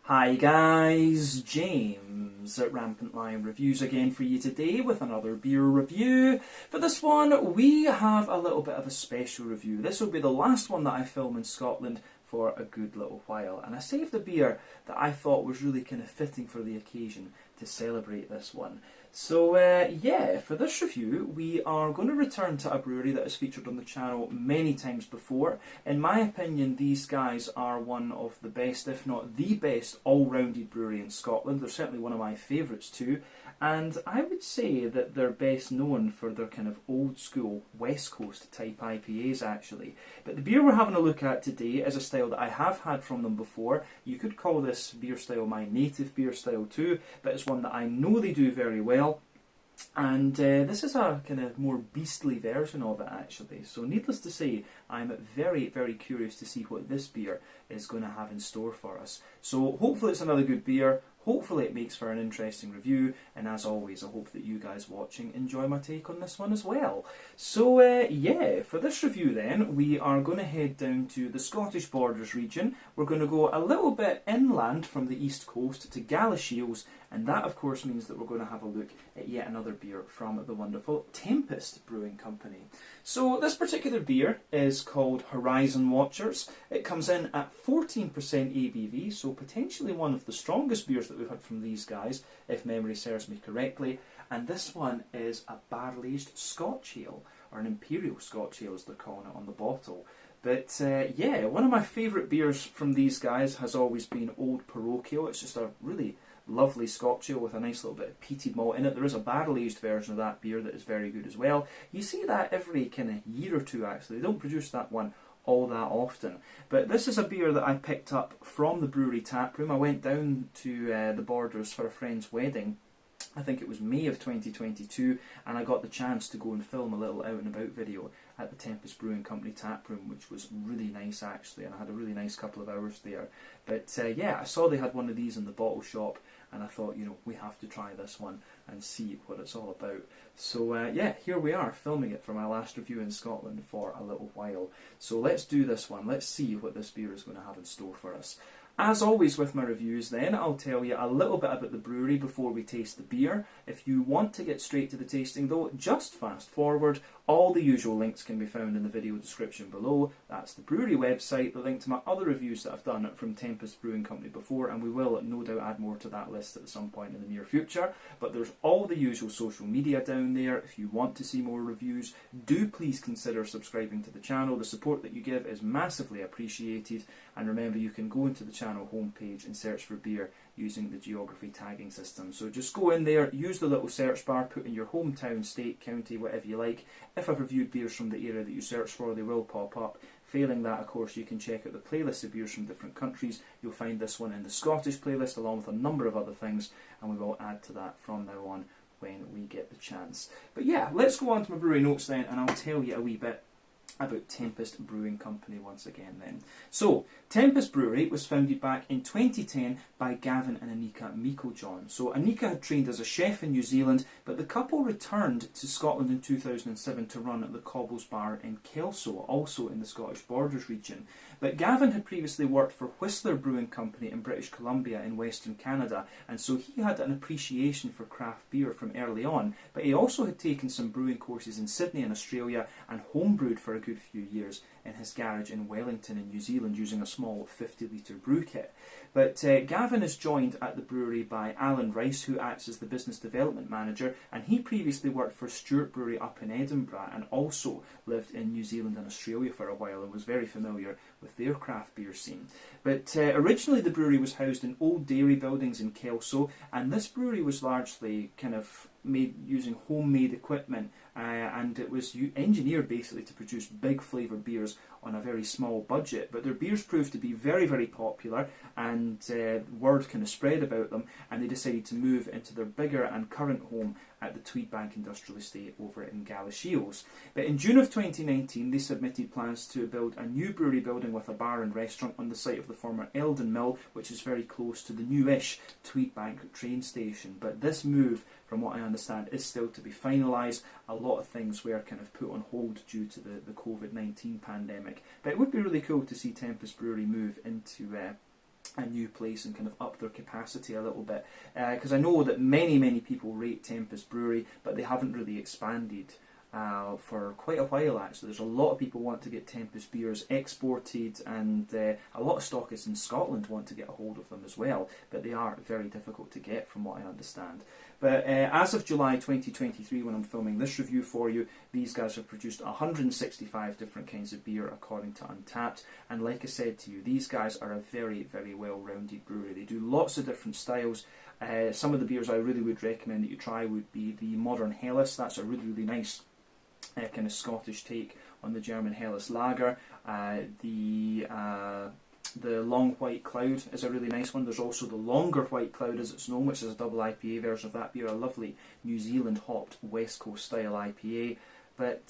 Hi guys, James at Rampant Lion Reviews again for you today with another beer review. For this one we have a little bit of a special review. This will be the last one that I film in Scotland for a good little while, and I saved a beer that I thought was really kind of fitting for the occasion to celebrate this one. So yeah, for this review we are going to return to a brewery that has featured on the channel many times before. In my opinion, these guys are one of the best, if not the best, all-rounded brewery in Scotland. They're certainly one of my favourites too, and I would say that they're best known for their kind of old school West Coast type IPAs actually. But the beer we're having a look at today is a style that I have had from them before. You could call this beer style my native beer style too, but it's one that I know they do very well. And this is a kind of more beastly version of it actually. So needless to say, I'm very, very curious to see what this beer is going to have in store for us. So hopefully it's another good beer. Hopefully it makes for an interesting review, and as always I hope that you guys watching enjoy my take on this one as well. So yeah, for this review then, we are going to head down to the Scottish Borders region. We're going to go a little bit inland from the east coast to Galashiels, and that of course means that we're going to have a look at yet another beer from the wonderful Tempest Brewing Company. So this particular beer is called Horizon Watchers. It comes in at 14% ABV, so potentially one of the strongest beers that we've had from these guys, if memory serves me correctly. And this one is a barrel-aged Scotch ale, or an imperial Scotch ale as they're calling it on the bottle. But yeah, one of my favourite beers from these guys has always been Old Parochial. It's just a really lovely Scotch ale with a nice little bit of peated malt in it. There is a barrel-aged version of that beer that is very good as well. You see that every kind of year or two actually. They don't produce that one all that often. But this is a beer that I picked up from the brewery tap room. I went down to the Borders for a friend's wedding. I think it was May of 2022, and I got the chance to go and film a little out and about video at the Tempest Brewing Company tap room, which was really nice actually, and I had a really nice couple of hours there. But yeah, I saw they had one of these in the bottle shop, and I thought, you know, we have to try this one and see what it's all about. So yeah, here we are, filming it for my last review in Scotland for a little while. So let's do this one, let's see what this beer is going to have in store for us. As always with my reviews then, I'll tell you a little bit about the brewery before we taste the beer. If you want to get straight to the tasting though, just fast forward. All the usual links can be found in the video description below. That's the brewery website, the link to my other reviews that I've done from Tempest Brewing Company before, and we will no doubt add more to that list at some point in the near future. But there's all the usual social media down there. If you want to see more reviews, do please consider subscribing to the channel. The support that you give is massively appreciated, and remember you can go into the channel homepage and search for beer using the geography tagging system. So just go in there, use the little search bar, put in your hometown, state, county, whatever you like. If I've reviewed beers from the area that you search for, they will pop up. Failing that, of course, you can check out the playlist of beers from different countries. You'll find this one in the Scottish playlist along with a number of other things, and we will add to that from now on when we get the chance. But yeah, let's go on to my brewery notes then, and I'll tell you a wee bit about Tempest Brewing Company once again then. So, Tempest Brewery was founded back in 2010 by Gavin and Anika Meiklejohn. So Anika had trained as a chef in New Zealand, but the couple returned to Scotland in 2007 to run the Cobbles Bar in Kelso, also in the Scottish Borders region. But Gavin had previously worked for Whistler Brewing Company in British Columbia in Western Canada, and so he had an appreciation for craft beer from early on, but he also had taken some brewing courses in Sydney in Australia and homebrewed for a good few years in his garage in Wellington in New Zealand using a small 50-litre brew kit. But Gavin is joined at the brewery by Alan Rice, who acts as the business development manager, and he previously worked for Stewart Brewery up in Edinburgh and also lived in New Zealand and Australia for a while and was very familiar with their craft beer scene. But originally the brewery was housed in old dairy buildings in Kelso, and this brewery was largely kind of made using homemade equipment, and it was engineered basically to produce big flavoured beers on a very small budget. But their beers proved to be very, very popular, and word kind of spread about them, and they decided to move into their bigger and current home at the Tweedbank Industrial Estate over in Galashiels. But in June of 2019 they submitted plans to build a new brewery building with a bar and restaurant on the site of the former Eldon Mill, which is very close to the newish Tweedbank train station. But this move, from what I understand, is still to be finalised. A lot of things were kind of put on hold due to the COVID-19 pandemic. But it would be really cool to see Tempest Brewery move into a new place and kind of up their capacity a little bit. Because I know that many people rate Tempest Brewery, but they haven't really expanded for quite a while actually. There's a lot of people want to get Tempest beers exported, and a lot of stockists in Scotland want to get a hold of them as well, but they are very difficult to get from what I understand. But as of July 2023, when I'm filming this review for you, these guys have produced 165 different kinds of beer according to Untappd, and like I said to you, these guys are a very well-rounded brewery. They do lots of different styles. Some of the beers I really would recommend that you try would be the Modern Helles. That's a really nice kind of Scottish take on the German Helles lager. The Long White Cloud is a really nice one. There's also the Longer White Cloud, as it's known, which is a double IPA version of that beer, a lovely New Zealand hopped West Coast style IPA. But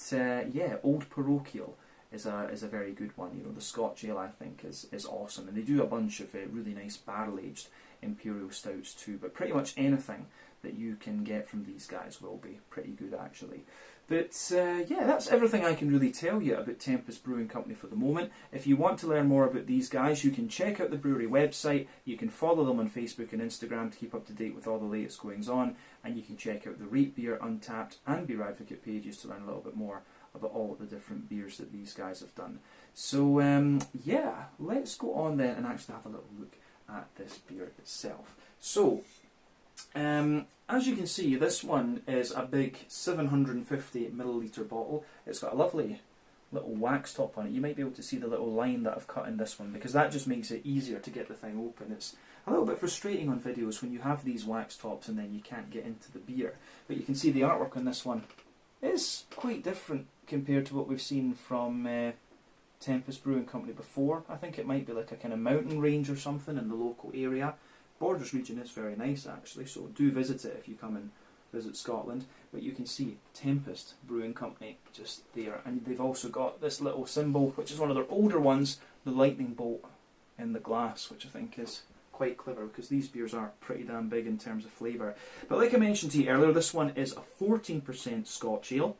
yeah, Old Parochial is a very good one. You know, the Scotch ale I think is awesome, and they do a bunch of really nice barrel aged imperial stouts too. But pretty much anything that you can get from these guys will be pretty good actually. But yeah, that's everything I can really tell you about Tempest Brewing Company for the moment. If you want to learn more about these guys, you can check out the brewery website, you can follow them on Facebook and Instagram to keep up to date with all the latest goings on, and you can check out the Rate Beer, Untappd and Beer Advocate pages to learn a little bit more about all the different beers that these guys have done. So yeah, let's go on then and actually have a little look at this beer itself. So as you can see, this one is a big 750ml bottle. It's got a lovely little wax top on it. You might be able to see the little line that I've cut in this one, because that just makes it easier to get the thing open. It's a little bit frustrating on videos when you have these wax tops and then you can't get into the beer. But you can see the artwork on this one is quite different compared to what we've seen from Tempest Brewing Company before. I think it might be like a kind of mountain range or something in the local area. Borders region is very nice actually, so do visit it if you come and visit Scotland. But you can see Tempest Brewing Company just there, and they've also got this little symbol, which is one of their older ones, the lightning bolt in the glass, which I think is quite clever because these beers are pretty damn big in terms of flavour. But like I mentioned to you earlier, this one is a 14% Scotch ale.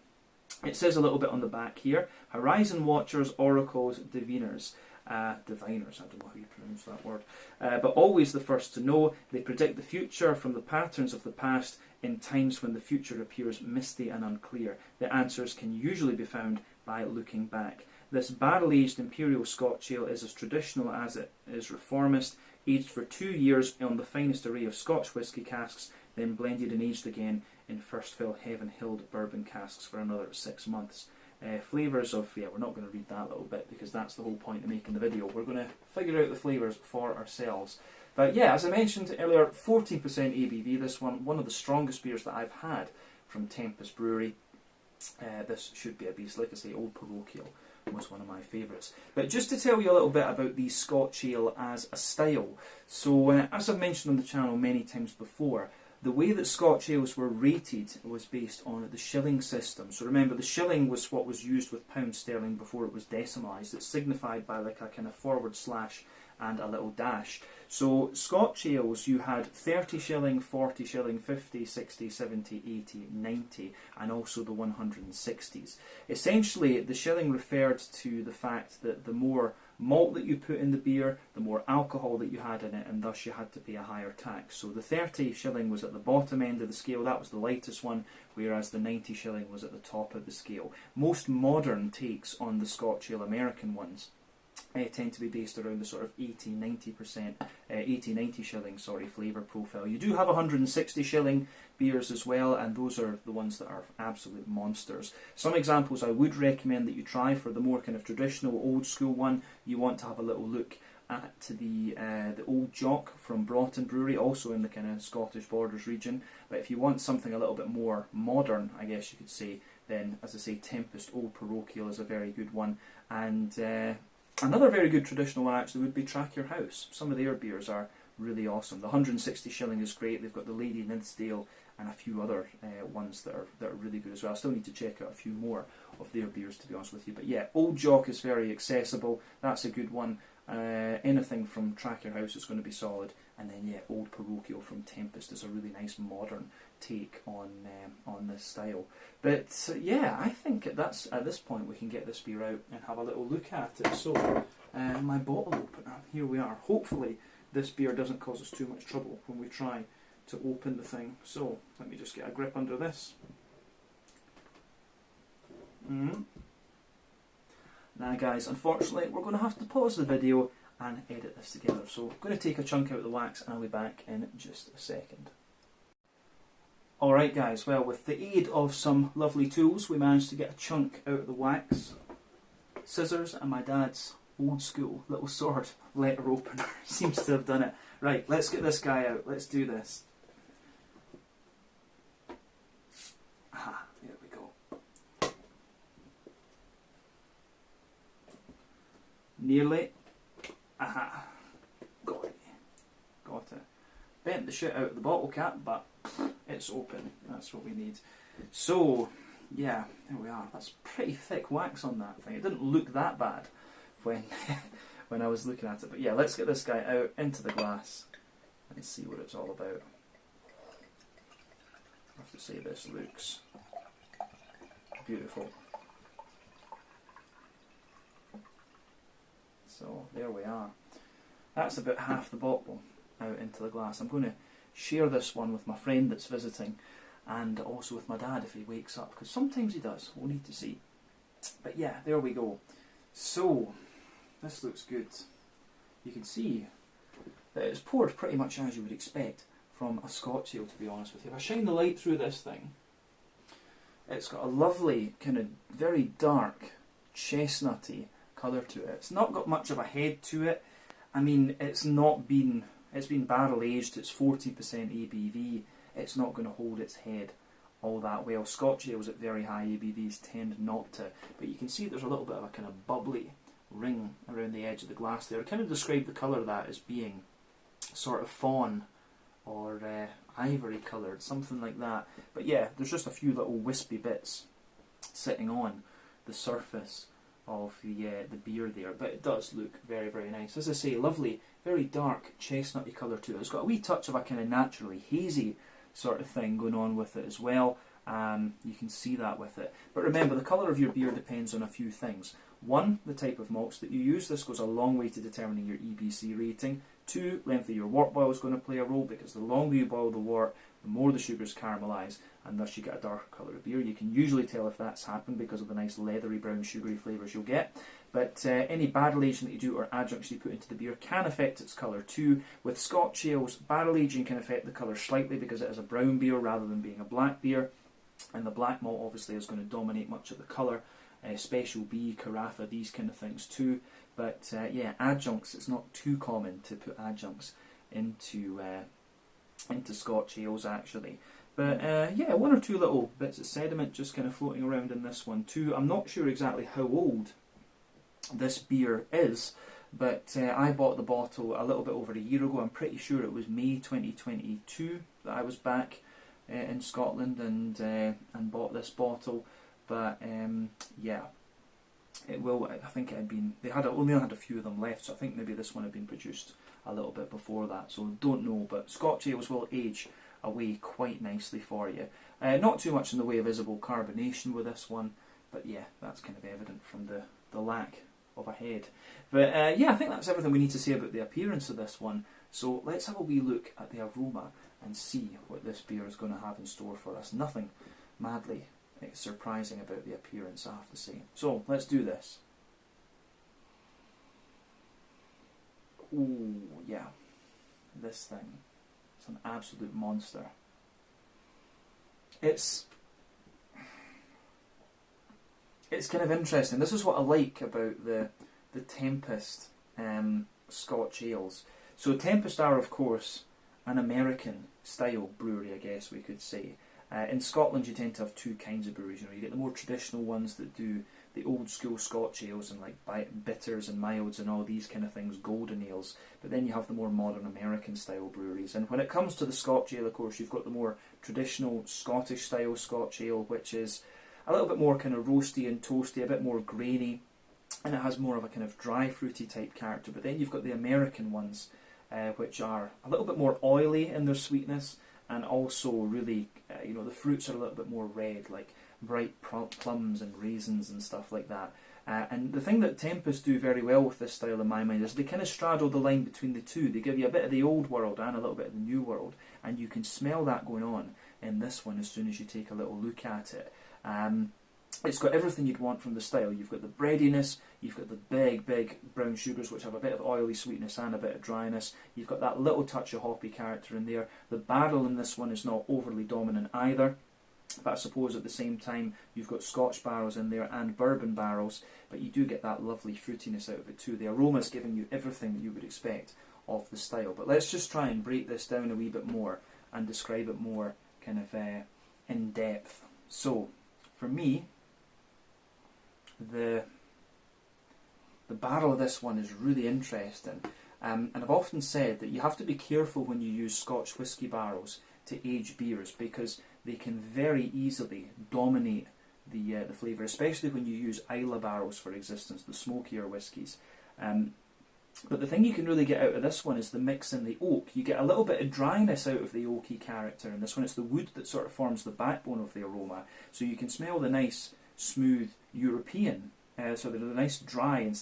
It says a little bit on the back here, Horizon Watchers, Oracles, Diviners. Diviners, I don't know how you pronounce that word, but always the first to know. They predict the future from the patterns of the past in times when the future appears misty and unclear. The answers can usually be found by looking back. This barrel-aged imperial Scotch ale is as traditional as it is reformist, aged for 2 years on the finest array of Scotch whisky casks, then blended and aged again in first fill Heaven Hill bourbon casks for another 6 months. Flavours of, yeah, we're not going to read that little bit because that's the whole point of making the video. We're going to figure out the flavours for ourselves. But yeah, as I mentioned earlier, 14% ABV, this one of the strongest beers that I've had from Tempest Brewery. This should be a beast. Like I say, Old Parochial was one of my favourites. But just to tell you a little bit about the Scotch ale as a style. So as I've mentioned on the channel many times before, the way that Scotch ales were rated was based on the shilling system. So remember, the shilling was what was used with pound sterling before it was decimalised. It's signified by like a kind of forward slash and a little dash. So Scotch ales, you had 30 shilling, 40 shilling, 50, 60, 70, 80, 90, and also the 160s. Essentially, the shilling referred to the fact that the more malt that you put in the beer, the more alcohol that you had in it, and thus you had to pay a higher tax. So the 30 shilling was at the bottom end of the scale, that was the lightest one, whereas the 90 shilling was at the top of the scale. Most modern takes on the Scotch ale American ones tend to be based around the sort of 80-90 shilling flavour profile. You do have 160 shilling beers as well, and those are the ones that are absolute monsters. Some examples I would recommend that you try for the more kind of traditional old school one. You want to have a little look at the Old Jock from Broughton Brewery, also in the kind of Scottish Borders region. But if you want something a little bit more modern, I guess you could say, then as I say, Tempest Old Parochial is a very good one. And another very good traditional one actually would be Track Your House. Some of their beers are really awesome. The 160 shilling is great. They've got the Lady Nithsdale and a few other ones that are really good as well. I still need to check out a few more of their beers, to be honest with you. But yeah, Old Jock is very accessible. That's a good one. Anything from Track Your House is going to be solid. And then yeah, Old Parochial from Tempest is a really nice modern take on this style. But yeah, I think at this point we can get this beer out and have a little look at it. So my bottle opener, here we are. Hopefully this beer doesn't cause us too much trouble when we try to open the thing. So let me just get a grip under this. Now guys, unfortunately we're going to have to pause the video and edit this together. So I'm going to take a chunk out of the wax and I'll be back in just a second. Alright guys, well, with the aid of some lovely tools, we managed to get a chunk out of the wax. Scissors and my dad's old school little sword letter opener seems to have done it. Right, let's get this guy out. Let's do this. Aha, there we go. Nearly. Aha. Got it. Got it. Bent the shit out of the bottle cap, but it's open. That's what we need. So, yeah, there we are. That's pretty thick wax on that thing. It didn't look that bad when when I was looking at it. But yeah, let's get this guy out into the glass and see what it's all about. I have to say this looks beautiful. So there we are. That's about half the bottle out into the glass. I'm going to share this one with my friend that's visiting and also with my dad if he wakes up, because sometimes he does. We'll need to see. But yeah, there we go. So this looks good. You can see that it's poured pretty much as you would expect from a Scotch ale, to be honest with you. If I shine the light through this thing, it's got a lovely kind of very dark chestnutty colour to it. It's not got much of a head to it. I mean, it's been barrel aged, it's 40% ABV, it's not going to hold its head all that well. Scotch ales at very high ABVs tend not to, but you can see there's a little bit of a kind of bubbly ring around the edge of the glass there. I kind of describe the colour of that as being sort of fawn or ivory coloured, something like that. But yeah, there's just a few little wispy bits sitting on the surface of the beer there, but it does look very, very nice. As I say, lovely, very dark chestnutty colour to it. It's got a wee touch of a kind of naturally hazy sort of thing going on with it as well. You can see that with it. But remember, the colour of your beer depends on a few things. One, the type of malts that you use. This goes a long way to determining your EBC rating. Two, length of your wort boil is going to play a role, because the longer you boil the wort, the more the sugars caramelise, and thus you get a darker colour of beer. You can usually tell if that's happened because of the nice leathery brown sugary flavours you'll get. But any barrel aging that you do or adjuncts you put into the beer can affect its colour too. With Scotch ales, barrel aging can affect the colour slightly because it is a brown beer rather than being a black beer, and the black malt obviously is going to dominate much of the colour. Special B, Carafa, these kind of things too. But yeah, adjuncts, it's not too common to put adjuncts into Scotch ales actually. But yeah, one or two little bits of sediment just kind of floating around in this one too. I'm not sure exactly how old this beer is, but I bought the bottle a little bit over a year ago. I'm pretty sure it was May 2022 that I was back in Scotland and bought this bottle. But yeah, it will. I think it had been. They only had a few of them left, so I think maybe this one had been produced a little bit before that. So don't know, but Scotch ales will age away quite nicely for you. Not too much in the way of visible carbonation with this one, but yeah, that's kind of evident from the lack of a head. But yeah, I think that's everything we need to say about the appearance of this one. So let's have a wee look at the aroma and see what this beer is going to have in store for us. Nothing madly surprising about the appearance, I have to say. So let's do this. Ooh, yeah, this thing, it's an absolute monster. It's kind of interesting. This is what I like about the Tempest Scotch ales. So Tempest are, of course, an American style brewery, I guess we could say. In Scotland you tend to have two kinds of breweries. You get the more traditional ones that do the old school Scotch ales and like bitters and milds and all these kind of things, golden ales. But then you have the more modern American style breweries. And when it comes to the Scotch ale, of course, you've got the more traditional Scottish style Scotch ale, which is a little bit more kind of roasty and toasty, a bit more grainy, and it has more of a kind of dry fruity type character. But then you've got the American ones, which are a little bit more oily in their sweetness, and also really, the fruits are a little bit more red, like bright plums and raisins and stuff like that. And the thing that Tempest do very well with this style, in my mind, is they kind of straddle the line between the two. They give you a bit of the old world and a little bit of the new world, and you can smell that going on in this one as soon as you take a little look at it. It's got everything you'd want from the style. You've got the breadiness, you've got the big brown sugars which have a bit of oily sweetness and a bit of dryness. You've got that little touch of hoppy character in there. The barrel in this one is not overly dominant either, but I suppose at the same time you've got Scotch barrels in there and bourbon barrels, but you do get that lovely fruitiness out of it too. The aroma's giving you everything that you would expect of the style. But let's just try and break this down a wee bit more and describe it more kind of in depth. So, for me, the barrel of this one is really interesting, and I've often said that you have to be careful when you use Scotch whisky barrels to age beers, because they can very easily dominate the flavour, especially when you use Islay barrels for existence, the smokier whiskies. But the thing you can really get out of this one is the mix in the oak. You get a little bit of dryness out of the oaky character in this one. It's the wood that sort of forms the backbone of the aroma, so you can smell the nice smooth European, so there's a nice dry and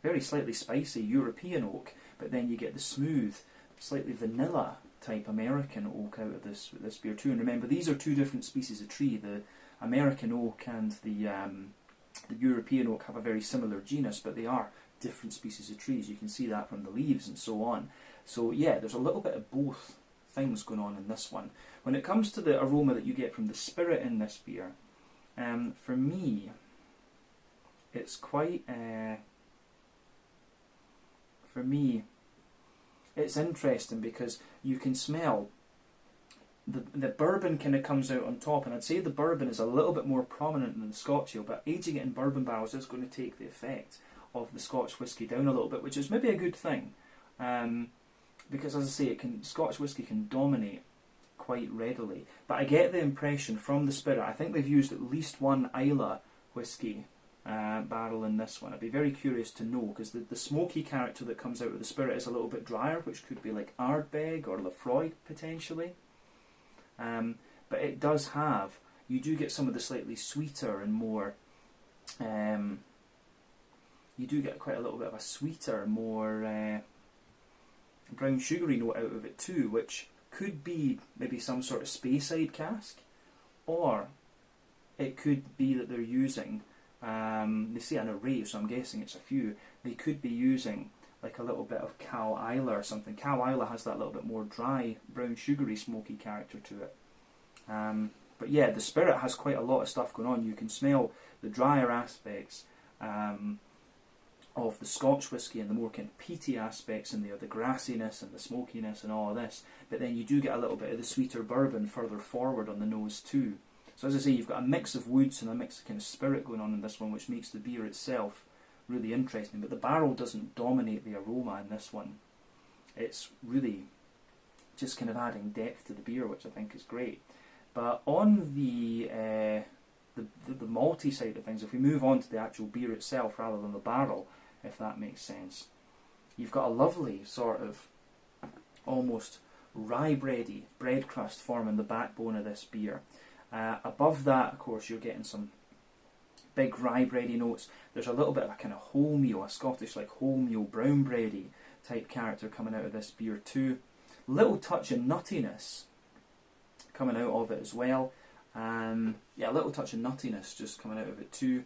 very slightly spicy European oak, but then you get the smooth, slightly vanilla type American oak out of this beer too. And remember, these are two different species of tree. The American oak and the European oak have a very similar genus, but they are different species of trees. You can see that from the leaves and so on. So yeah, there's a little bit of both things going on in this one. When it comes to the aroma that you get from the spirit in this beer, for me, it's quite, for me, it's interesting because you can smell the bourbon kind of comes out on top, and I'd say the bourbon is a little bit more prominent than the Scotch ale, but aging it in bourbon barrels is going to take the effect of the Scotch whisky down a little bit, which is maybe a good thing, because as I say, Scotch whisky can dominate quite readily. But I get the impression from the spirit, I think they've used at least one Islay whisky barrel in this one. I'd be very curious to know, because the smoky character that comes out of the spirit is a little bit drier, which could be like Ardbeg or Lefroy potentially. But it does have, you do get some of the slightly sweeter and more, you do get quite a little bit of a sweeter, more brown sugary note out of it too, which could be maybe some sort of Speyside cask, or it could be that they're using, they say an array, so I'm guessing it's a few, they could be using like a little bit of Cal Isla or something. Cal Isla has that little bit more dry, brown sugary, smoky character to it. But yeah, the spirit has quite a lot of stuff going on. You can smell the drier aspects of the Scotch whisky and the more kind of peaty aspects in there, the grassiness and the smokiness and all of this. But then you do get a little bit of the sweeter bourbon further forward on the nose too. So as I say, you've got a mix of woods and a mix of kind of spirit going on in this one, which makes the beer itself really interesting. But the barrel doesn't dominate the aroma in this one. It's really just kind of adding depth to the beer, which I think is great. But on the malty side of things, if we move on to the actual beer itself rather than the barrel, if that makes sense, you've got a lovely sort of almost rye bready bread crust forming the backbone of this beer. Above that, of course, you're getting some big rye bready notes. There's a little bit of a kind of wholemeal, a Scottish like wholemeal brown bready type character coming out of this beer too. Little touch of nuttiness coming out of it as well. Yeah, a little touch of nuttiness just coming out of it too.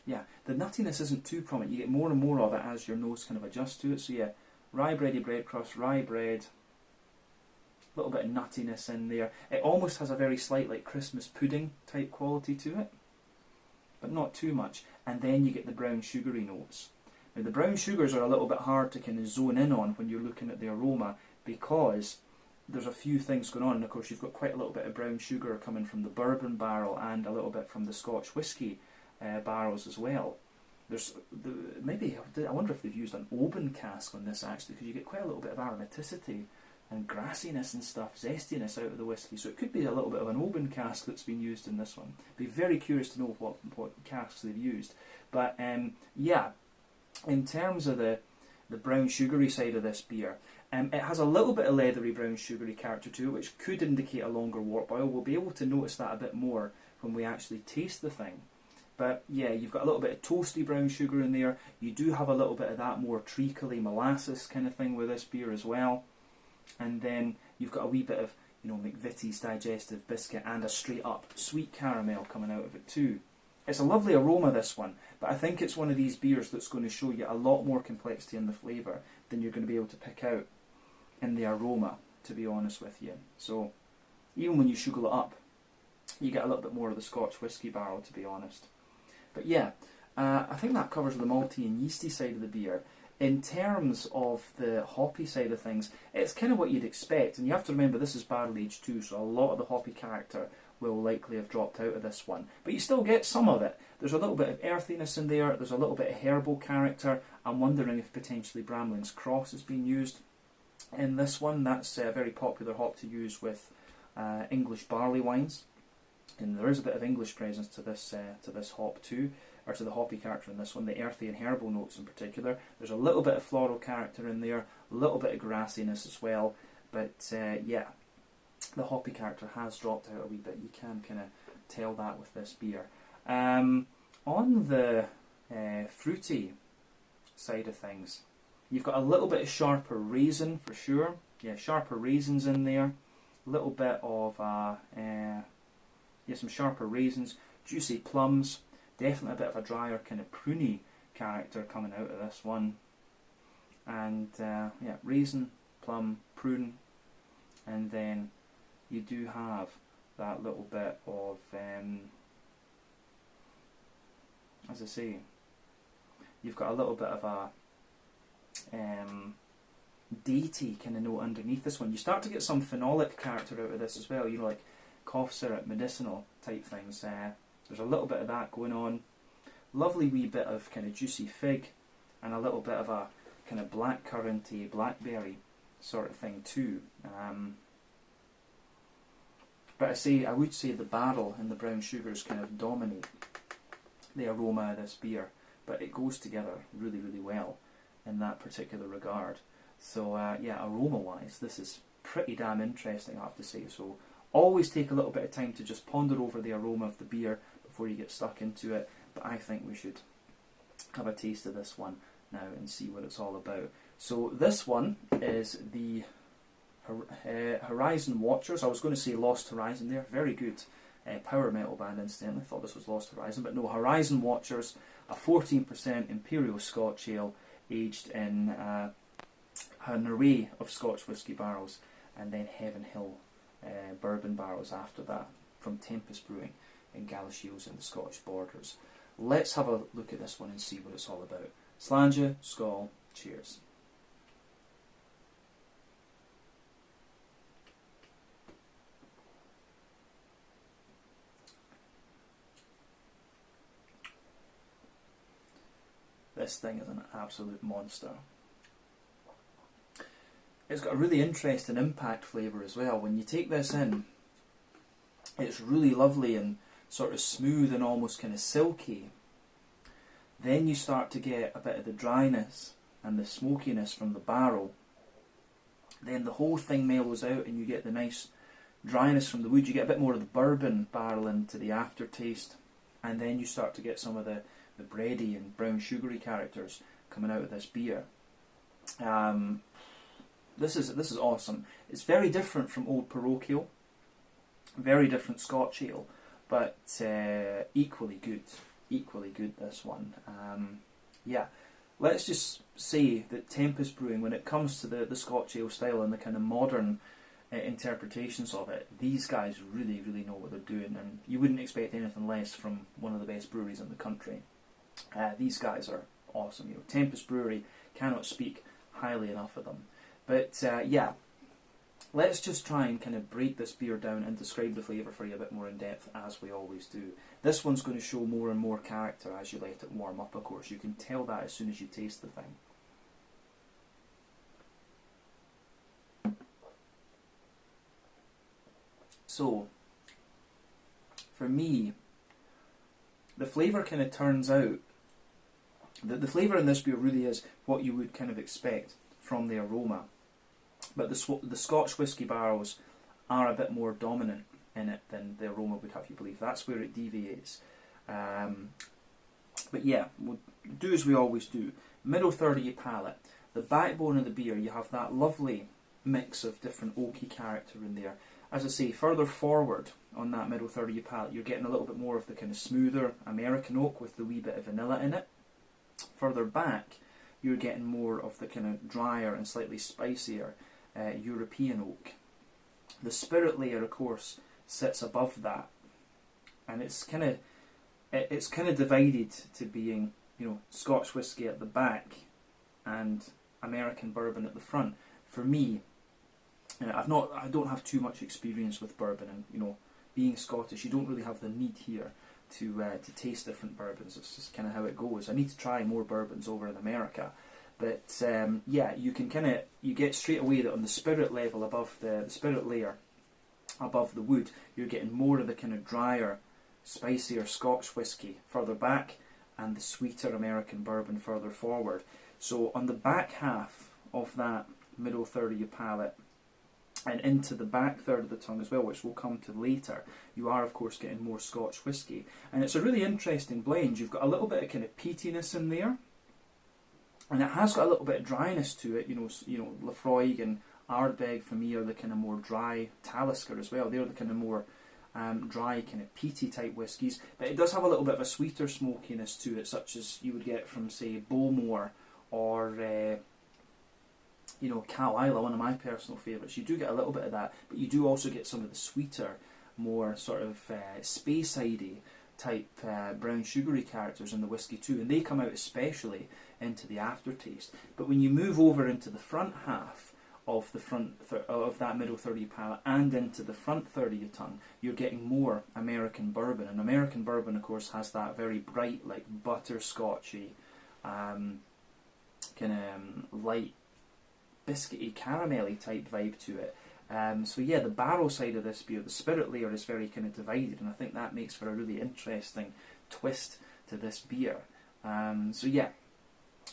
Yeah, the nuttiness isn't too prominent. You get more and more of it as your nose kind of adjusts to it. So yeah, rye bready bread crust, rye bread, a little bit of nuttiness in there. It almost has a very slight like Christmas pudding type quality to it, but not too much. And then you get the brown sugary notes. Now the brown sugars are a little bit hard to kind of zone in on when you're looking at the aroma, because there's a few things going on. And of course you've got quite a little bit of brown sugar coming from the bourbon barrel and a little bit from the Scotch whisky barrels as well. There's maybe, I wonder if they've used an open cask on this actually, because you get quite a little bit of aromaticity and grassiness and stuff, zestiness out of the whisky. So it could be a little bit of an open cask that's been used in this one. Be very curious to know what casks they've used. But yeah, in terms of the brown sugary side of this beer, It has a little bit of leathery brown sugary character to it, which could indicate a longer wort boil. We'll be able to notice that a bit more when we actually taste the thing. But yeah, you've got a little bit of toasty brown sugar in there. You do have a little bit of that more treacly molasses kind of thing with this beer as well. And then you've got a wee bit of, you know, McVitie's digestive biscuit and a straight up sweet caramel coming out of it too. It's a lovely aroma, this one, but I think it's one of these beers that's going to show you a lot more complexity in the flavour than you're going to be able to pick out in the aroma, to be honest with you. So even when you sugar it up, you get a little bit more of the Scotch whisky barrel, to be honest. But yeah, I think that covers the malty and yeasty side of the beer. In terms of the hoppy side of things, it's kind of what you'd expect, and you have to remember this is barrel aged too, so a lot of the hoppy character will likely have dropped out of this one. But you still get some of it. There's a little bit of earthiness in there, there's a little bit of herbal character. I'm wondering if potentially Bramling's Cross has been used in this one. That's a very popular hop to use with English barley wines. And there is a bit of English presence to this hop too, or to the hoppy character in this one, the earthy and herbal notes in particular. There's a little bit of floral character in there, a little bit of grassiness as well, but yeah, the hoppy character has dropped out a wee bit. You can kind of tell that with this beer. On the fruity side of things, you've got a little bit of sharper raisin for sure. Yeah, sharper raisins in there. A little bit of some sharper raisins, juicy plums. Definitely a bit of a drier kind of pruny character coming out of this one. And yeah, raisin, plum, prune, and then you do have that little bit of, as I say, you've got a little bit of a daty kind of note underneath this one. You start to get some phenolic character out of this as well, you know, like cough syrup, medicinal type things. There's a little bit of that going on. Lovely wee bit of kind of juicy fig, and a little bit of a kind of blackcurranty, blackberry sort of thing too. But I would say the barrel and the brown sugars kind of dominate the aroma of this beer, but it goes together really, really well in that particular regard. So yeah, aroma-wise, this is pretty damn interesting, I have to say. So always take a little bit of time to just ponder over the aroma of the beer before you get stuck into it, but I think we should have a taste of this one now and see what it's all about. So this one is the Horizon Watchers. I was going to say Lost Horizon there, very good power metal band incidentally, I thought this was Lost Horizon, but no, Horizon Watchers, a 14% Imperial Scotch Ale aged in an array of Scotch whisky barrels, and then Heaven Hill bourbon barrels after that from Tempest Brewing in Galashiels in the Scottish Borders. Let's have a look at this one and see what it's all about. Slàinte, skål, cheers. This thing is an absolute monster. It's got a really interesting impact flavour as well. When you take this in, it's really lovely and sort of smooth and almost kind of silky. Then you start to get a bit of the dryness and the smokiness from the barrel. Then the whole thing mellows out and you get the nice dryness from the wood. You get a bit more of the bourbon barrel into the aftertaste. And then you start to get some of the bready and brown sugary characters coming out of this beer. This is awesome. It's very different from Old Parochial, very different Scotch ale, but equally good. Equally good, this one. Yeah, let's just say that Tempest Brewing, when it comes to the Scotch ale style and the kind of modern interpretations of it, these guys really, really know what they're doing, and you wouldn't expect anything less from one of the best breweries in the country. These guys are awesome. You know, Tempest Brewery, cannot speak highly enough of them. But yeah, let's just try and kind of break this beer down and describe the flavour for you a bit more in depth, as we always do. This one's going to show more and more character as you let it warm up, of course. You can tell that as soon as you taste the thing. So, for me, the flavour kind of turns out, the flavour in this beer really is what you would kind of expect from the aroma. But the Scotch whisky barrels are a bit more dominant in it than the aroma would have you believe. That's where it deviates. But yeah, we'll do as we always do. Middle third of your palate. The backbone of the beer, you have that lovely mix of different oaky character in there. As I say, further forward on that middle third of your palate, you're getting a little bit more of the kind of smoother American oak with the wee bit of vanilla in it. Further back, you're getting more of the kind of drier and slightly spicier European oak. The spirit layer, of course, sits above that, and it's kind of divided to being, you know, Scotch whisky at the back and American bourbon at the front. For me, I don't have too much experience with bourbon, and you know, being Scottish, you don't really have the need here to taste different bourbons. It's just kind of how it goes. I need to try more bourbons over in America, but yeah, you get straight away that on the spirit level above the spirit layer above the wood, you're getting more of the kind of drier, spicier Scotch whisky further back, and the sweeter American bourbon further forward. So on the back half of that middle third of your palate, and into the back third of the tongue as well, which we'll come to later, you are of course getting more Scotch whisky. And it's a really interesting blend. You've got a little bit of kind of peatiness in there, and it has got a little bit of dryness to it. You know, Lafroig and Ardbeg for me are the kind of more dry. Talisker as well, they're the kind of more dry, kind of peaty type whiskies. But it does have a little bit of a sweeter smokiness to it, such as you would get from, say, Bowmore or you know, Cal Isla, one of my personal favourites. You do get a little bit of that, but you do also get some of the sweeter, more sort of Speyside-y type brown sugary characters in the whisky too, and they come out especially into the aftertaste. But when you move over into the front half of the of that middle third of your palate and into the front third of your tongue, you're getting more American bourbon. And American bourbon, of course, has that very bright, like butterscotchy, kind of light, biscuity, caramelly type vibe to it. So yeah, the barrel side of this beer, the spirit layer, is very kind of divided, and I think that makes for a really interesting twist to this beer. So yeah,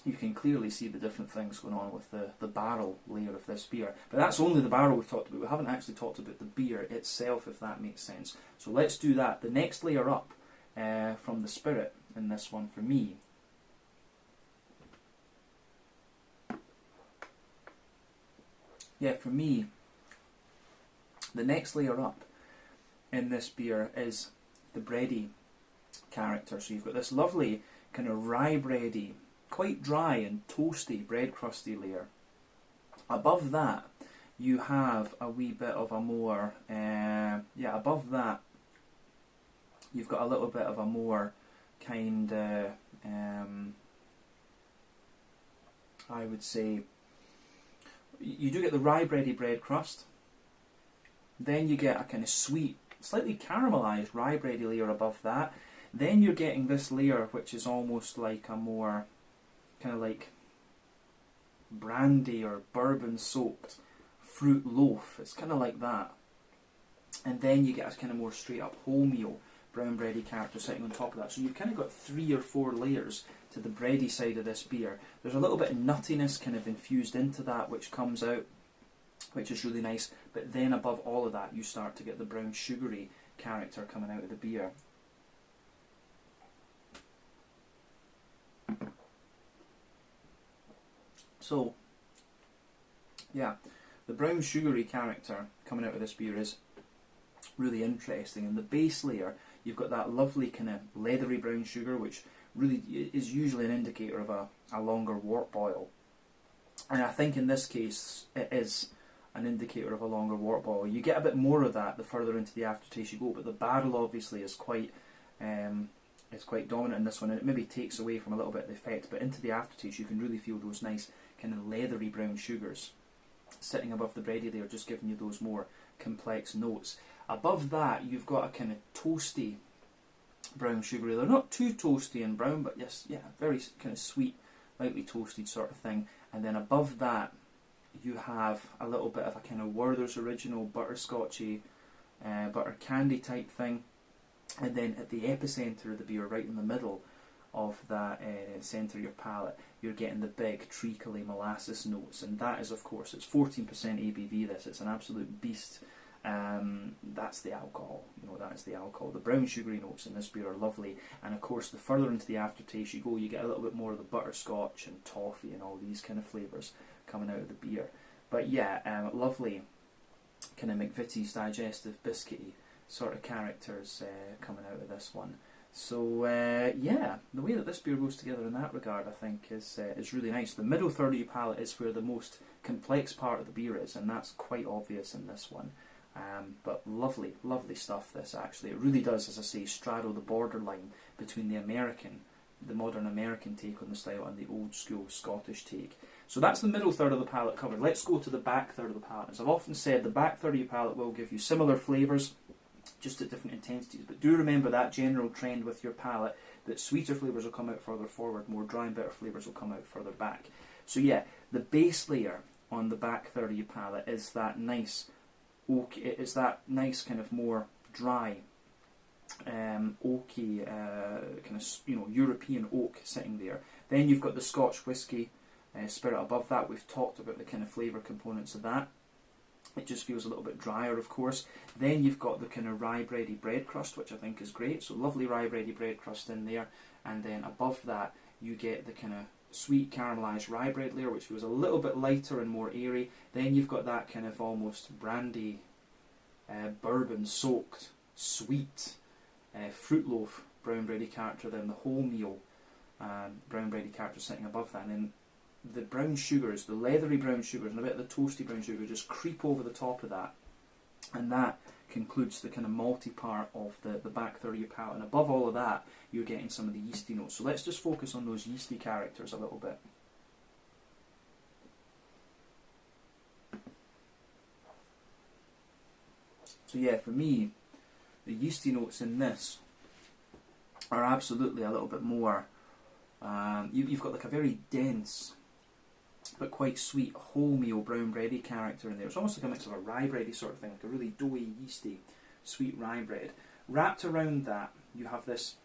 you can clearly see the different things going on with the barrel layer of this beer. But that's only the barrel we've talked about. We haven't actually talked about the beer itself, if that makes sense. So let's do that. The next layer up from the spirit in this one for me . Yeah, for me, the next layer up in this beer is the bready character. So you've got this lovely kind of rye bready, quite dry and toasty bread crusty layer. Above that, you have a wee bit of a more, above that, you've got a little bit of a more kind of, I would say, you do get the rye bready bread crust. Then you get a kind of sweet, slightly caramelised rye bready layer above that. Then you're getting this layer which is almost like a more kind of like brandy or bourbon soaked fruit loaf. It's kind of like that. And then you get a kind of more straight up wholemeal brown bready character sitting on top of that. So you've kind of got 3 or 4 layers to the bready side of this beer. There's a little bit of nuttiness kind of infused into that, which comes out, which is really nice. But then above all of that, you start to get the brown sugary character coming out of the beer. So, yeah, the brown sugary character coming out of this beer is really interesting. And the base layer, you've got that lovely kind of leathery brown sugar, which really is usually an indicator of a longer wort boil. And I think in this case, it is an indicator of a longer wort boil. You get a bit more of that the further into the aftertaste you go, but the barrel obviously is quite dominant in this one, and it maybe takes away from a little bit of the effect, but into the aftertaste you can really feel those nice kind of leathery brown sugars sitting above the bready there, just giving you those more complex notes. Above that, you've got a kind of toasty brown sugary. They're not too toasty and brown, but yes, yeah, very kind of sweet, lightly toasted sort of thing. And then above that, you have a little bit of a kind of Werther's Original butterscotchy, butter candy type thing. And then at the epicenter of the beer, right in the middle, of that centre of your palate, you're getting the big treacly molasses notes, and that is, of course, it's 14% ABV. It's an absolute beast. That's the alcohol. That is the alcohol. The brown sugary notes in this beer are lovely, and of course, the further into the aftertaste you go, you get a little bit more of the butterscotch and toffee and all these kind of flavours coming out of the beer. But yeah, lovely kind of McVitie's digestive biscuity sort of characters coming out of this one. So yeah, the way that this beer goes together in that regard, I think, is really nice. The middle third of your palate is where the most complex part of the beer is, and that's quite obvious in this one. But lovely, lovely stuff, this actually. It really does, as I say, straddle the borderline between the modern American take on the style and the old school Scottish take. So that's the middle third of the palate covered. Let's go to the back third of the palate. As I've often said, the back third of your palate will give you similar flavours, just at different intensities. But do remember that general trend with your palate, that sweeter flavours will come out further forward, more dry and bitter flavours will come out further back. So yeah, the base layer on the back third of your palate is that nice oak. It's that nice kind of more dry, oaky kind of European oak sitting there. Then you've got the Scotch whisky spirit above that. We've talked about the kind of flavour components of that. It just feels a little bit drier, of course. Then you've got the kind of rye bready bread crust, which I think is great. So lovely rye bready bread crust in there. And then above that, you get the kind of sweet caramelised rye bread layer, which feels a little bit lighter and more airy. Then you've got that kind of almost brandy, bourbon-soaked, sweet fruit loaf brown bready character. Then the wholemeal brown bready character sitting above that. And then the brown sugars, the leathery brown sugars and a bit of the toasty brown sugar just creep over the top of that, and that concludes the kind of malty part of the back third of your palate. And above all of that, you're getting some of the yeasty notes. So let's just focus on those yeasty characters a little bit. So yeah, for me, the yeasty notes in this are absolutely a little bit more. You've got like a very dense but quite sweet wholemeal brown bready character in there. It's almost like a mix of a rye bready sort of thing, like a really doughy, yeasty, sweet rye bread. Wrapped around that, you have this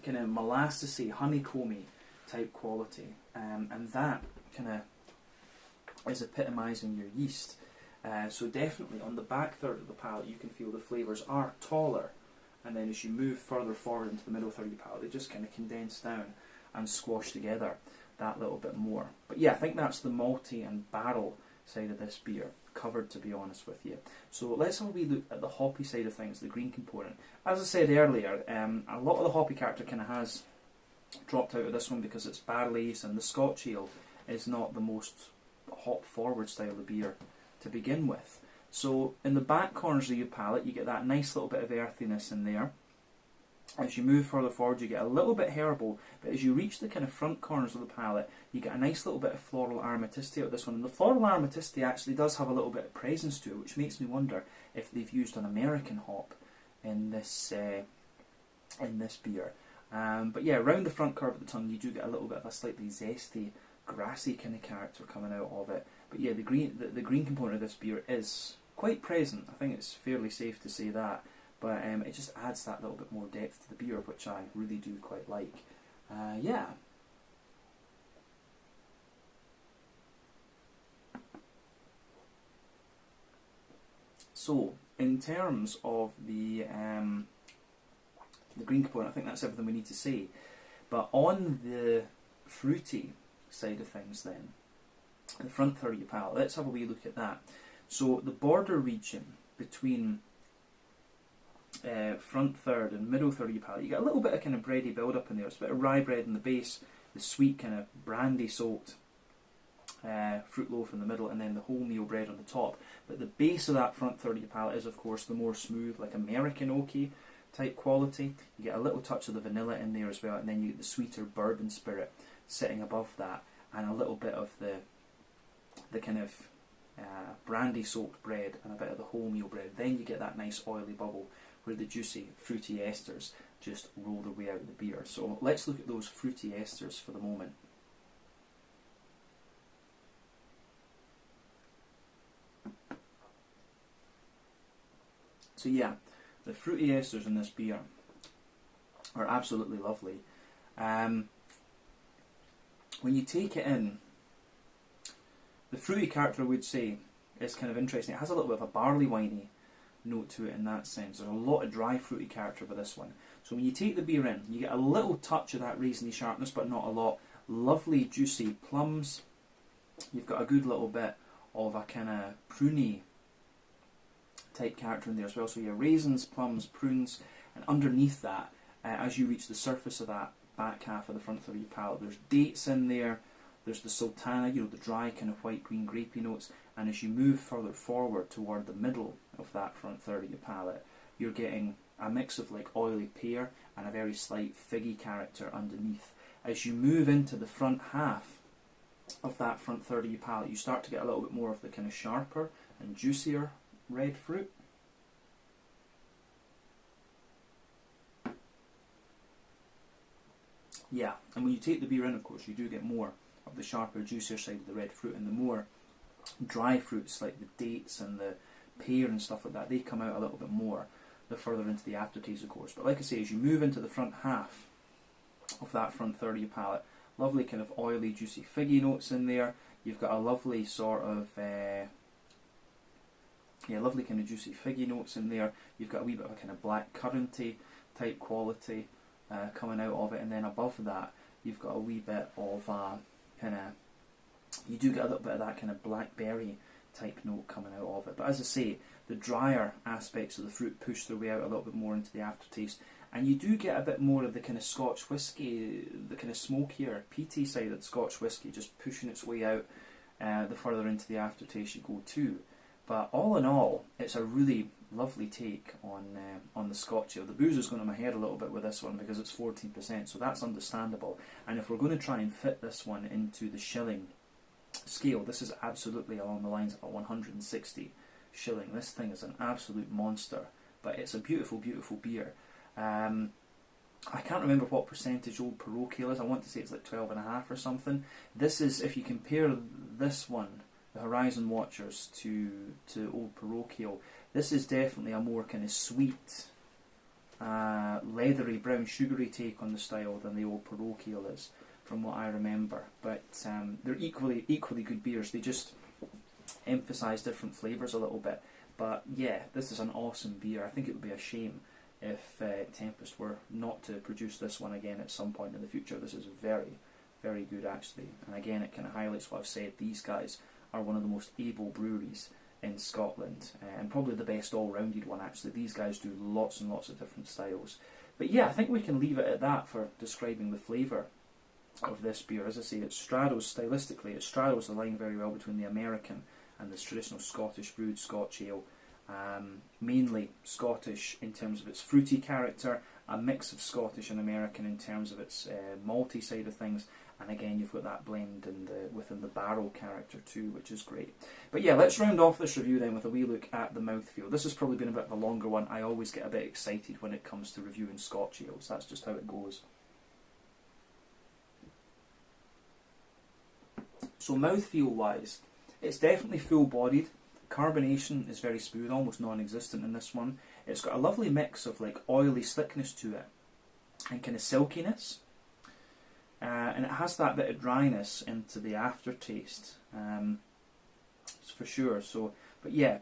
kind of molassesy, honeycomby type quality, and that kind of is epitomising your yeast. So definitely on the back third of the palate, you can feel the flavours are taller, and then as you move further forward into the middle third of your palate, they just kind of condense down and squash together that little bit more. But yeah, I think that's the malty and barrel side of this beer covered, to be honest with you. So let's have a wee look at the hoppy side of things, the green component. As I said earlier, a lot of the hoppy character kind of has dropped out of this one because it's barrel aged, and the Scotch ale is not the most hop forward style of beer to begin with. So in the back corners of your palate, you get that nice little bit of earthiness in there. As you move further forward, you get a little bit herbal, but as you reach the kind of front corners of the palate, you get a nice little bit of floral aromaticity out of this one. And the floral aromaticity actually does have a little bit of presence to it, which makes me wonder if they've used an American hop in this beer. But yeah, around the front curve of the tongue, you do get a little bit of a slightly zesty, grassy kind of character coming out of it. But yeah, the green component of this beer is quite present. I think it's fairly safe to say that. But it just adds that little bit more depth to the beer, which I really do quite like. Yeah. So, in terms of the green component, I think that's everything we need to say. But on the fruity side of things then, the front third of your palate, let's have a wee look at that. So, the border region between front third and middle third of your palate, you get a little bit of kind of bready build up in there. It's a bit of rye bread in the base, the sweet kind of brandy soaked fruit loaf in the middle, and then the wholemeal bread on the top. But the base of that front third of your palate is, of course, the more smooth, like American oaky type quality. You get a little touch of the vanilla in there as well, and then you get the sweeter bourbon spirit sitting above that, and a little bit of the kind of brandy soaked bread and a bit of the wholemeal bread. Then you get that nice oily bubble where the juicy fruity esters just roll their way out of the beer. So let's look at those fruity esters for the moment. So yeah, the fruity esters in this beer are absolutely lovely. When you take it in, the fruity character, I would say, is kind of interesting. It has a little bit of a barley winey note to it in that sense. There's a lot of dry fruity character with this one. So when you take the beer in, you get a little touch of that raisiny sharpness, but not a lot. Lovely juicy plums. You've got a good little bit of a kind of pruny type character in there as well. So you have raisins, plums, prunes, and underneath that, as you reach the surface of that back half of the front third of your palate, there's dates in there. There's the sultana, you know, the dry kind of white, green, grapey notes. And as you move further forward toward the middle of that front third of your palate, you're getting a mix of like oily pear and a very slight figgy character underneath. As you move into the front half of that front third of your palate, you start to get a little bit more of the kind of sharper and juicier red fruit. Yeah, and when you take the beer in, of course, you do get more of the sharper, juicier side of the red fruit, and the more dry fruits like the dates and the pear and stuff like that, they come out a little bit more the further into the aftertaste, of course. But like I say, as you move into the front half of that front third of your palate, lovely kind of oily, juicy figgy notes in there. You've got a lovely sort of lovely kind of juicy figgy notes in there. You've got a wee bit of a kind of black curranty type quality coming out of it, and then above that you've got a wee bit of kind of, you do get a little bit of that kind of blackberry type note coming out of it. But as I say, the drier aspects of the fruit push their way out a little bit more into the aftertaste, and you do get a bit more of the kind of Scotch whisky, the kind of smokier, peaty side of the Scotch whisky just pushing its way out the further into the aftertaste you go too. But all in all, it's a really lovely take on the Scotch ale. The booze is going to my head a little bit with this one because it's 14%, so that's understandable. And if we're going to try and fit this one into the shilling scale, this is absolutely along the lines of a 160 shilling. This thing is an absolute monster, but it's a beautiful, beautiful beer. I can't remember what percentage Old Parochial is. I want to say it's like 12.5 or something. This is, if you compare this one, the Horizon Watchers, to Old Parochial, this is definitely a more kind of sweet, leathery, brown, sugary take on the style than the Old Parochial is, from what I remember. But they're equally good beers. They just emphasise different flavours a little bit. But yeah, this is an awesome beer. I think it would be a shame if Tempest were not to produce this one again at some point in the future. This is very, very good actually. And again, it kind of highlights what I've said. These guys are one of the most able breweries in Scotland, and probably the best all-rounded one actually. These guys do lots and lots of different styles. But yeah, I think we can leave it at that for describing the flavour of this beer. As I say, it straddles, stylistically, it straddles the line very well between the American and this traditional Scottish brewed Scotch ale. Mainly Scottish in terms of its fruity character, a mix of Scottish and American in terms of its malty side of things, and again you've got that blend within the barrel character too, which is great. But yeah, let's round off this review then with a wee look at the mouthfeel. This has probably been a bit of a longer one. I always get a bit excited when it comes to reviewing Scotch ales. That's just how it goes. So mouthfeel wise, it's definitely full-bodied. Carbonation is very smooth, almost non-existent in this one. It's got a lovely mix of like oily slickness to it and kind of silkiness, and it has that bit of dryness into the aftertaste, for sure. So, but yeah,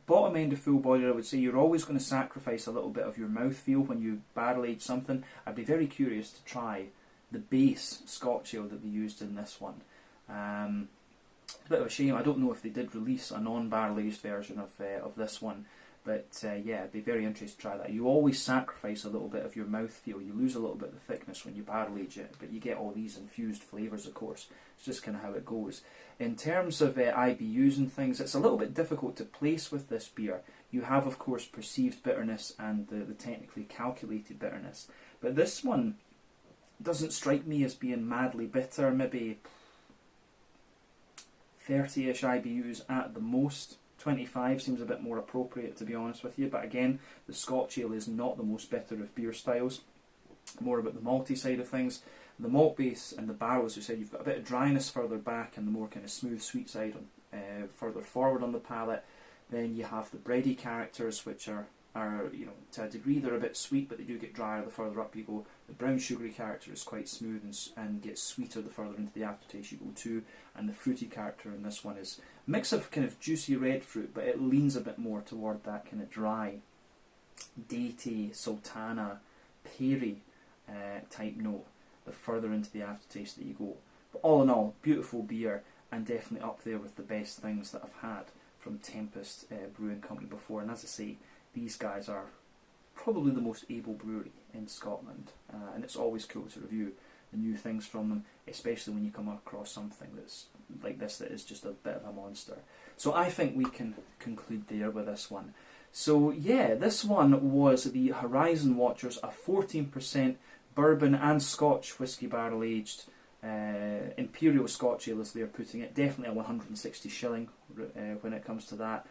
bottom end of full-bodied, I would say you're always going to sacrifice a little bit of your mouthfeel when you barrel age something. I'd be very curious to try the base Scotch ale that they used in this one. It's a bit of a shame. I don't know if they did release a non-barrel aged version of this one, but yeah, I'd be very interested to try that. You always sacrifice a little bit of your mouthfeel. You lose a little bit of the thickness when you barrel age it, but you get all these infused flavours, of course. It's just kind of how it goes. In terms of IBUs and things, it's a little bit difficult to place with this beer. You have, of course, perceived bitterness and the technically calculated bitterness, but this one doesn't strike me as being madly bitter. Maybe 30-ish IBUs at the most. 25 seems a bit more appropriate, to be honest with you. But again, the Scotch ale is not the most bitter of beer styles. More about the malty side of things. The malt base and the barrel, as we said, you've got a bit of dryness further back and the more kind of smooth, sweet side further forward on the palate. Then you have the bready characters, which are are, you know, to a degree they're a bit sweet, but they do get drier the further up you go. The brown sugary character is quite smooth and gets sweeter the further into the aftertaste you go too. And the fruity character in this one is a mix of kind of juicy red fruit, but it leans a bit more toward that kind of dry, datey, sultana, peary type note the further into the aftertaste that you go. But all in all, beautiful beer, and definitely up there with the best things that I've had from Tempest Brewing Company before. And as I say, these guys are probably the most able brewery in Scotland, and it's always cool to review the new things from them, especially when you come across something that's like this that is just a bit of a monster. So I think we can conclude there with this one. So yeah, this one was the Horizon Watchers, a 14% bourbon and Scotch whiskey barrel aged Imperial Scotch ale, as they're putting it. Definitely a 160 shilling when it comes to that,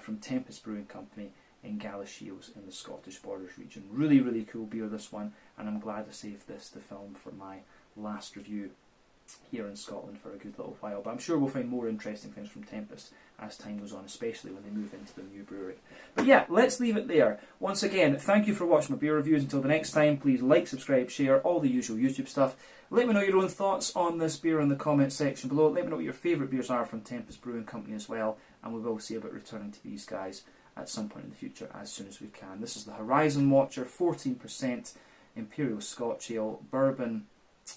from Tempest Brewing Company in Galashiels in the Scottish Borders region. Really, really cool beer, this one, and I'm glad I saved this to film for my last review here in Scotland for a good little while. But I'm sure we'll find more interesting things from Tempest as time goes on, especially when they move into the new brewery. But yeah, let's leave it there. Once again, thank you for watching my beer reviews. Until the next time, please like, subscribe, share, all the usual YouTube stuff. Let me know your own thoughts on this beer in the comments section below. Let me know what your favourite beers are from Tempest Brewing Company as well, and we will see about returning to these guys at some point in the future as soon as we can. This is the Horizon Watcher, 14% Imperial Scotch Ale, bourbon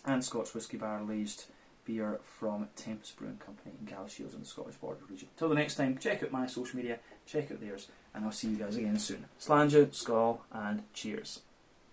and Scotch whisky barrel aged beer from Tempest Brewing Company in Galashiels in the Scottish Border region. Till the next time, check out my social media, check out theirs, and I'll see you guys again soon. Slàinte, skål, and cheers.